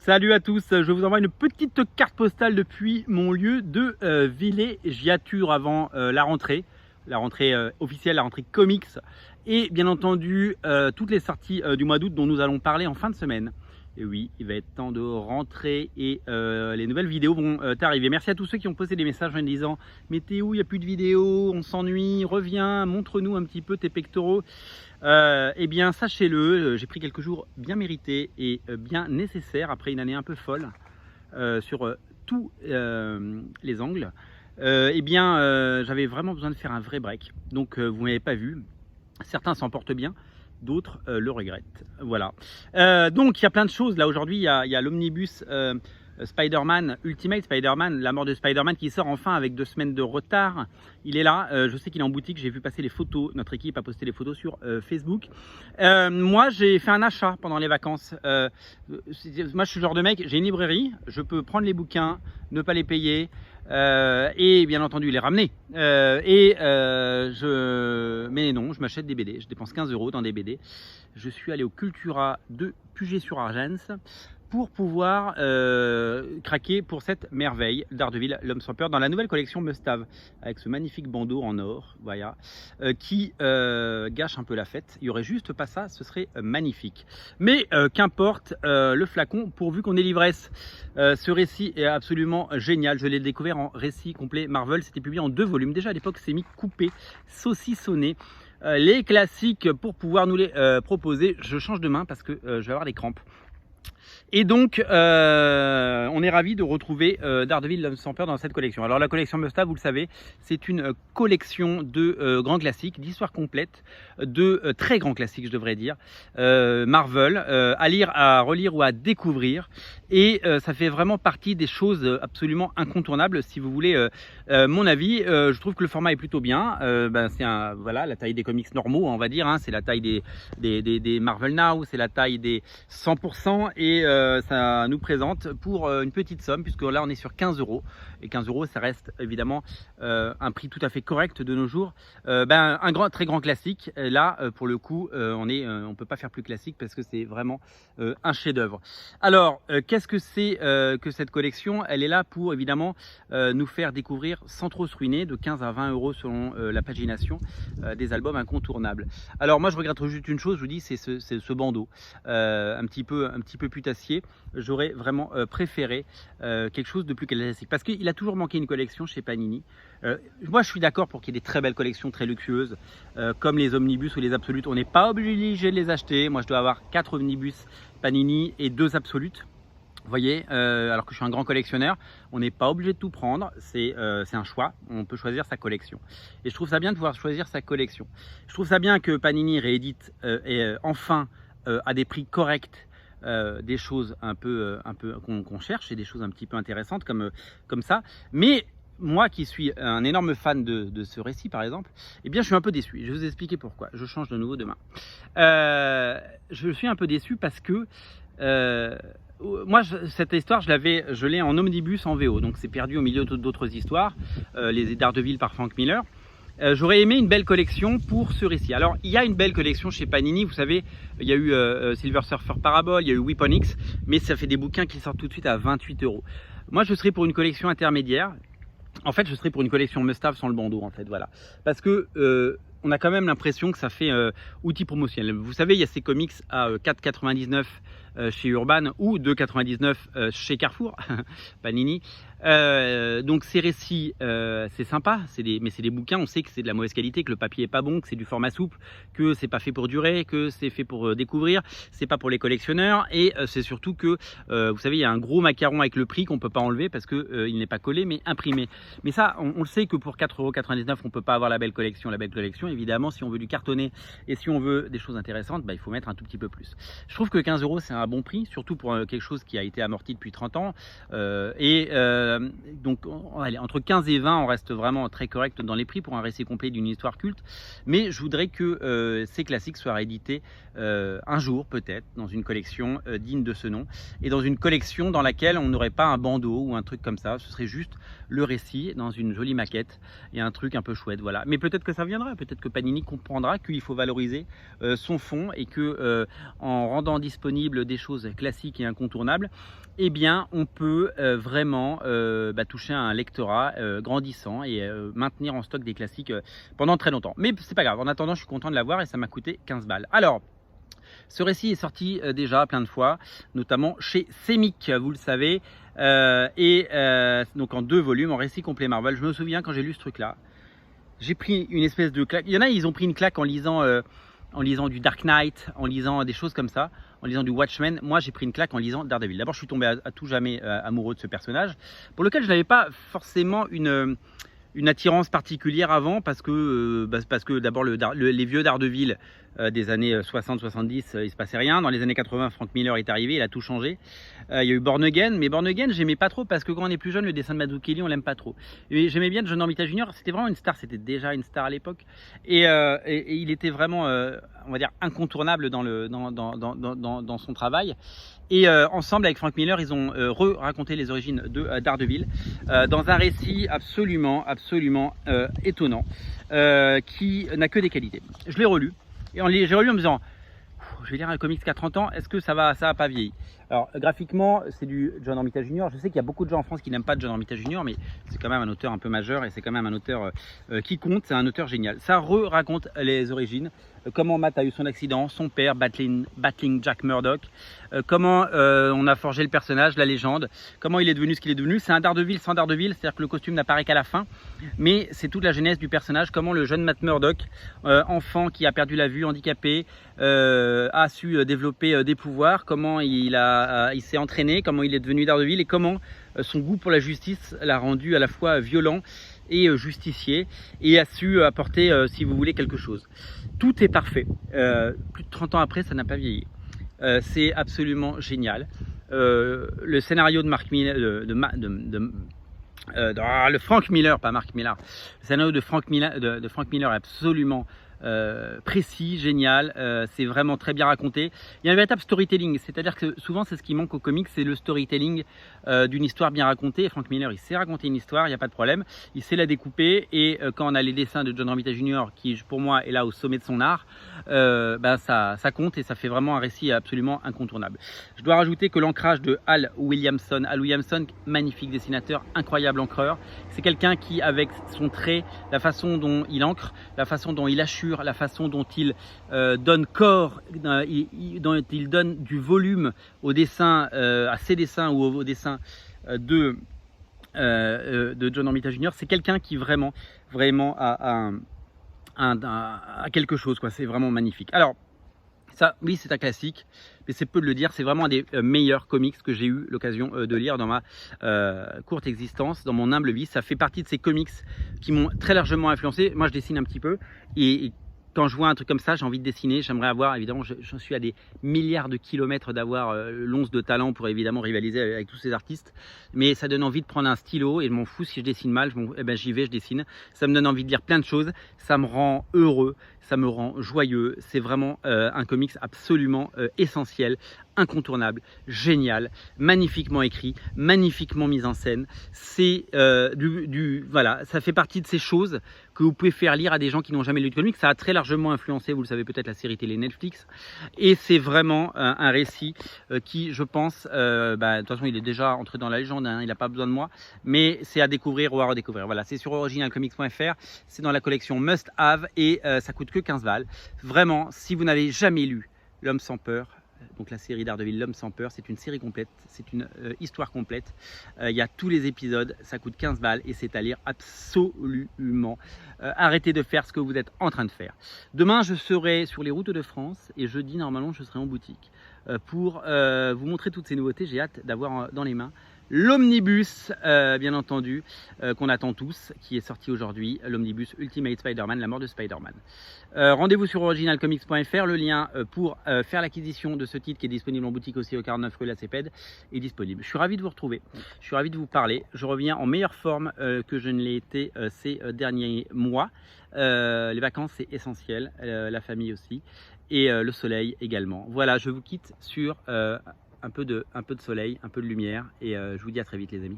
Salut à tous, je vous envoie une petite carte postale depuis mon lieu de villégiature avant la rentrée officielle, la rentrée comics et bien entendu toutes les sorties du mois d'août dont nous allons parler en fin de semaine. Et oui, il va être temps de rentrer et les nouvelles vidéos vont arriver. Merci à tous ceux qui ont posté des messages en disant « Mais t'es où, il n'y a plus de vidéos, on s'ennuie, reviens, montre-nous un petit peu tes pectoraux ». Eh bien, sachez-le, j'ai pris quelques jours bien mérités et bien nécessaires après une année un peu folle sur tous les angles. J'avais vraiment besoin de faire un vrai break. Donc, vous ne m'avez pas vu. Certains s'en portent bien, d'autres le regrettent. Voilà. Donc, il y a plein de choses. Là, aujourd'hui, il y a l'omnibus Spider-Man, Ultimate Spider-Man, la mort de Spider-Man qui sort enfin avec 2 semaines de retard. Il est là, je sais qu'il est en boutique, j'ai vu passer les photos, notre équipe a posté les photos sur Facebook. Moi j'ai fait un achat pendant les vacances. Moi je suis le genre de mec, j'ai une librairie, je peux prendre les bouquins, ne pas les payer et bien entendu les ramener. Mais non, je m'achète des BD, je dépense 15 € dans des BD. Je suis allé au Cultura de Puget-sur-Argens pour pouvoir craquer pour cette merveille Daredevil, l'homme sans peur, dans la nouvelle collection Must-Have, avec ce magnifique bandeau en or, voilà, qui gâche un peu la fête. Il n'y aurait juste pas ça, ce serait magnifique. Mais qu'importe le flacon, pourvu qu'on ait l'ivresse. Ce récit est absolument génial. Je l'ai découvert en récit complet Marvel. C'était publié en 2 volumes. Déjà à l'époque, c'est mis coupé, saucissonné. Les classiques pour pouvoir nous les proposer. Je change de main parce que je vais avoir des crampes. Et donc, on est ravis de retrouver Daredevil, l'homme sans peur dans cette collection. Alors la collection Must-Have, vous le savez, c'est une collection de grands classiques, d'histoires complètes, de très grands classiques, je devrais dire, Marvel, à lire, à relire ou à découvrir. Et ça fait vraiment partie des choses absolument incontournables. Si vous voulez mon avis, je trouve que le format est plutôt bien. C'est voilà, la taille des comics normaux, on va dire. Hein, c'est la taille des Marvel Now, c'est la taille des 100%. Et ça nous présente pour une petite somme, puisque là on est sur 15 €. Et 15 €, ça reste évidemment un prix tout à fait correct de nos jours. Un très grand classique. Là, pour le coup, on peut pas faire plus classique parce que c'est vraiment un chef-d'œuvre. Alors, qu'est-ce que c'est que cette collection? Elle est là pour évidemment nous faire découvrir sans trop se ruiner, de 15 à 20 € selon la pagination, des albums incontournables. Alors moi je regrette juste une chose, je vous dis, c'est ce bandeau un petit peu putassier. J'aurais vraiment préféré quelque chose de plus classique, parce qu'il a toujours manqué une collection chez Panini. Moi je suis d'accord pour qu'il y ait des très belles collections très luxueuses comme les omnibus ou les absolutes. On n'est pas obligé de les acheter. Moi je dois avoir 4 omnibus Panini et 2 absolutes. Vous voyez, alors que je suis un grand collectionneur, on n'est pas obligé de tout prendre, c'est un choix, on peut choisir sa collection. Et je trouve ça bien de pouvoir choisir sa collection. Je trouve ça bien que Panini réédite enfin à des prix corrects des choses un peu qu'on cherche, et des choses un petit peu intéressantes comme ça. Mais moi qui suis un énorme fan de ce récit par exemple, eh bien je suis un peu déçu. Je vais vous expliquer pourquoi. Je change de nouveau demain. Je suis un peu déçu parce que moi, cette histoire, je l'ai en omnibus en VO, donc c'est perdu au milieu d'autres histoires, les Daredevil par Frank Miller. J'aurais aimé une belle collection pour ce récit. Alors, il y a une belle collection chez Panini, vous savez, il y a eu Silver Surfer Parable, il y a eu Weapon X, mais ça fait des bouquins qui sortent tout de suite à 28 €. Moi, je serais pour une collection intermédiaire. En fait, je serais pour une collection Must-Have sans le bandeau, en fait, voilà. Parce que on a quand même l'impression que ça fait outil promotionnel. Vous savez, il y a ces comics à 4,99 chez Urban ou 2,99 chez Carrefour, Panini. Donc ces récits, c'est sympa, mais c'est des bouquins, on sait que c'est de la mauvaise qualité, que le papier est pas bon, que c'est du format souple, que c'est pas fait pour durer, que c'est fait pour découvrir, c'est pas pour les collectionneurs, et c'est surtout que, vous savez, il y a un gros macaron avec le prix qu'on peut pas enlever parce que il n'est pas collé mais imprimé. Mais ça, on le sait que pour 4,99 € on peut pas avoir la belle collection. La belle collection, évidemment, si on veut du cartonné et si on veut des choses intéressantes, il faut mettre un tout petit peu plus. Je trouve que 15 € c'est un bon prix, surtout pour quelque chose qui a été amorti depuis 30 ans. donc allez, entre 15 et 20, on reste vraiment très correct dans les prix pour un récit complet d'une histoire culte. Mais je voudrais que ces classiques soient réédités un jour peut-être dans une collection digne de ce nom, et dans une collection dans laquelle on n'aurait pas un bandeau ou un truc comme ça. Ce serait juste le récit dans une jolie maquette et un truc un peu chouette, voilà. Mais peut-être que ça viendra, peut-être que Panini comprendra qu'il faut valoriser son fond, et que en rendant disponible des choses classiques et incontournables, eh bien on peut vraiment toucher à un lectorat grandissant et maintenir en stock des classiques pendant très longtemps. Mais c'est pas grave, en attendant je suis content de l'avoir et ça m'a coûté 15 balles. Alors, ce récit est sorti déjà plein de fois, notamment chez Semic, vous le savez, donc en 2 volumes, en récit complet Marvel. Je me souviens quand j'ai lu ce truc-là, j'ai pris une espèce de claque. Il y en a, ils ont pris une claque en lisant du Dark Knight, en lisant des choses comme ça, en lisant du Watchmen. Moi, j'ai pris une claque en lisant Daredevil. D'abord, je suis tombé à tout jamais amoureux de ce personnage, pour lequel je n'avais pas forcément une attirance particulière avant, parce que d'abord les vieux Daredevil des années 60-70, il se passait rien. Dans les années 80, Frank Miller est arrivé, il a tout changé. Il y a eu Born Again, mais Born Again, j'aimais pas trop, parce que quand on est plus jeune, le dessin de Mazzucchelli, on l'aime pas trop. Et j'aimais bien John Romita Jr., c'était vraiment une star, c'était déjà une star à l'époque, et il était vraiment, on va dire, incontournable dans son travail. Et ensemble avec Frank Miller, ils ont raconté les origines de Daredevil dans un récit absolument étonnant, qui n'a que des qualités. Je l'ai relu, et j'ai relu en me disant, je vais lire un comics qui a 30 ans, est-ce que ça va pas vieillir? Alors graphiquement, c'est du John Romita Jr. Je sais qu'il y a beaucoup de gens en France qui n'aiment pas John Romita Jr., mais c'est quand même un auteur un peu majeur, et c'est quand même un auteur qui compte, c'est un auteur génial. Ça raconte les origines, comment Matt a eu son accident, son père battling Jack Murdock, comment on a forgé le personnage, la légende, comment il est devenu ce qu'il est devenu. C'est un Daredevil sans Daredevil, c'est-à-dire que le costume n'apparaît qu'à la fin, mais c'est toute la genèse du personnage, comment le jeune Matt Murdock, enfant qui a perdu la vue, handicapé, a su développer des pouvoirs, comment il s'est entraîné, comment il est devenu Daredevil, et comment son goût pour la justice l'a rendu à la fois violent et justicier, et a su apporter, si vous voulez, quelque chose. Tout est parfait. Plus de 30 ans après, ça n'a pas vieilli. C'est absolument génial. Le scénario de Mark Miller, le Frank Miller, pas Mark Millar. Le scénario de Frank Miller est absolument précis, génial, c'est vraiment très bien raconté. Il y a un véritable storytelling, c'est-à-dire que souvent c'est ce qui manque au comics, c'est le storytelling d'une histoire bien racontée. Et Frank Miller, il sait raconter une histoire, il n'y a pas de problème, il sait la découper, et quand on a les dessins de John Romita Jr., qui pour moi est là au sommet de son art, ça compte, et ça fait vraiment un récit absolument incontournable. Je dois rajouter que l'ancrage de Al Williamson, magnifique dessinateur, incroyable encreur, c'est quelqu'un qui, avec son trait, la façon dont il encre, la façon dont il assure, la façon dont il donne corps, dont il donne du volume au dessin, à ses dessins ou aux dessins de John Romita Jr. C'est quelqu'un qui vraiment a quelque chose, quoi. C'est vraiment magnifique. Alors ça, oui, c'est un classique, mais c'est peu de le dire, c'est vraiment un des meilleurs comics que j'ai eu l'occasion de lire dans ma courte existence, dans mon humble vie. Ça fait partie de ces comics qui m'ont très largement influencé. Moi, je dessine un petit peu, et quand je vois un truc comme ça, j'ai envie de dessiner. J'aimerais avoir, évidemment, j'en suis à des milliards de kilomètres d'avoir l'once de talent pour évidemment rivaliser avec tous ces artistes. Mais ça donne envie de prendre un stylo, et je m'en fous si je dessine mal, j'y vais, je dessine. Ça me donne envie de lire plein de choses, ça me rend heureux, ça me rend joyeux. C'est vraiment un comics absolument essentiel, incontournable, génial, magnifiquement écrit, magnifiquement mis en scène. C'est voilà, ça fait partie de ces choses que vous pouvez faire lire à des gens qui n'ont jamais lu de comics. Ça a très largement influencé, vous le savez peut-être, la série télé Netflix, et c'est vraiment un récit qui, je pense, de toute façon il est déjà entré dans la légende, hein, il n'a pas besoin de moi, mais c'est à découvrir ou à redécouvrir. Voilà, c'est sur originalcomics.fr, c'est dans la collection Must Have, et ça coûte que 15 balles. Vraiment, si vous n'avez jamais lu L'Homme sans peur, donc la série Daredevil, L'Homme sans peur, c'est une série complète, c'est une histoire complète. Il y a tous les épisodes, ça coûte 15 balles, et c'est à lire absolument. Arrêtez de faire ce que vous êtes en train de faire. Demain, je serai sur les routes de France, et jeudi, normalement, je serai en boutique pour vous montrer toutes ces nouveautés. J'ai hâte d'avoir dans les mains l'omnibus, bien entendu, qu'on attend tous, qui est sorti aujourd'hui, l'omnibus Ultimate Spider-Man, la mort de Spider-Man. Rendez-vous sur originalcomics.fr, le lien pour faire l'acquisition de ce titre qui est disponible en boutique aussi au 49 rue La Cépède est disponible. Je suis ravi de vous retrouver, je suis ravi de vous parler, je reviens en meilleure forme que je ne l'ai été ces derniers mois. Les vacances c'est essentiel, la famille aussi, et le soleil également. Voilà, je vous quitte sur un peu de soleil, un peu de lumière, et je vous dis à très vite les amis.